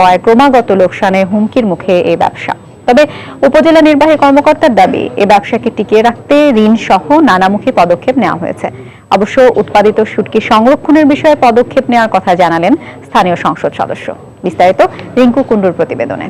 হওয়ায় ক্রমাগত লোকসানের হুমকির মুখে এই ব্যবসা। তবে উপজেলা নির্বাহী কর্মকর্তার দাবি, এই ব্যবসাকে টিকিয়ে রাখতে ঋণ সহ নানামুখী পদক্ষেপ নেওয়া হয়েছে। অবশ্য উৎপাদিত শুটকি সংরক্ষণের বিষয়ে পদক্ষেপ নেওয়ার কথা জানালেন স্থানীয় সংসদ সদস্য। বিস্তারিত রিঙ্কু কুণ্ডুর প্রতিবেদনে।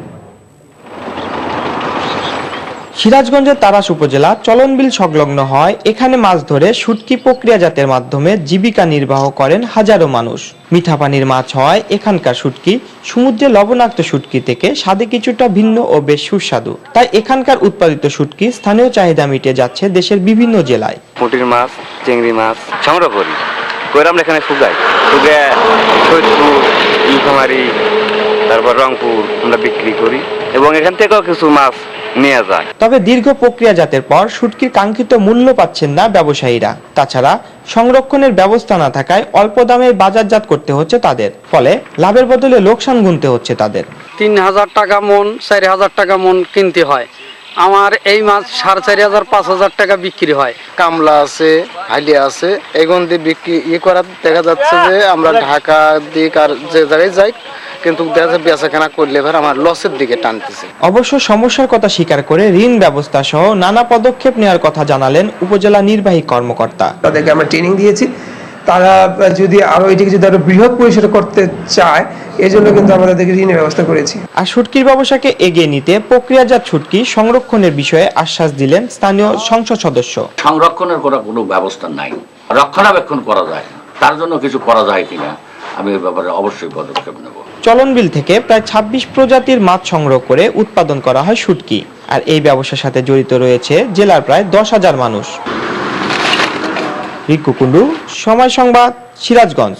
সিরাজগঞ্জের তারাস উপজেলা চলনবিল সংলগ্ন হয় এখানে মাছ ধরে শুটকি প্রক্রিয়াজাতের মাধ্যমে জীবিকা নির্বাহ করেন হাজারো মানুষ। মিঠা পানির মাছ হয় এখানকার শুটকি সমুদ্রে লবণাক্ত শুটকি থেকে স্বাদে কিছুটা ভিন্ন ও বেশ সুস্বাদু। তাই এখানকার উৎপাদিত শুটকি স্থানীয় চাহিদা মিটে যাচ্ছে দেশের বিভিন্ন জেলায়। পুঁটির মাছ, চিংড়ি মাছ সংগ্রহ করি, আমরা এখানে শুকাই, সৈয়দপুর, নীলফামারী, তারপর রংপুর আমরা বিক্রি করি এবং এখান থেকেও কিছু মাছ নিয়ে যায়। তবে দীর্ঘ প্রক্রিয়াজাতের পর শুটকির কাঙ্ক্ষিত মূল্য পাচ্ছেন না ব্যবসায়ীরা। তাছাড়া সংরক্ষণের ব্যবস্থা না থাকায় অল্প দামে বাজারজাত করতে হচ্ছে তাদের, ফলে লাভের বদলে লোকসান গুনতে হচ্ছে তাদের। 3000 টাকা মন, 4000 টাকা মন কিনতে হয়। আমার এই মাছ 4500 5000 টাকা বিক্রি হয়। কামলা আছে, হালিয়া আছে, এগুন দিয়ে বিক্রি করার দেখা যাচ্ছে যে আমরা ঢাকা দিক আর যে জায়গায় যাই, কিন্তু বেচাকেনা করলে এবার আমার লসের দিকে টানতেছে। অবশ্য সমস্যার কথা স্বীকার করে ঋণ ব্যবস্থা সহ নানা পদক্ষেপ নেওয়ার কথা জানালেন উপজেলা নির্বাহী কর্মকর্তা। তাদেরকে আমরা ট্রেনিং দিয়েছি, তারা যদি আরো এটিকে যদি আরো বৃহৎ পরিসরে করতে চায়, এই জন্য কিন্তু আমরা তাদেরকে ঋণের ব্যবস্থা করেছি। আর শুটকির ব্যবসাকে এগিয়ে নিতে প্রক্রিয়াজাত শুটকি সংরক্ষণের বিষয়ে আশ্বাস দিলেন স্থানীয় সংসদ সদস্য। সংরক্ষণের কোনো ব্যবস্থা নাই, রক্ষণাবেক্ষণ করা যায়, তার জন্য কিছু করা যায় কিনা আমি এই ব্যাপারে অবশ্যই পদক্ষেপ নেব। চলনবিল থেকে প্রায় 26 প্রজাতির মাছ সংগ্রহ করে উৎপাদন করা হয় শুটকি। আর এই ব্যবসার সাথে জড়িত রয়েছে জেলার প্রায় 10,000 মানুষ। রিঙ্কু কুণ্ডু, সময় সংবাদ, সিরাজগঞ্জ।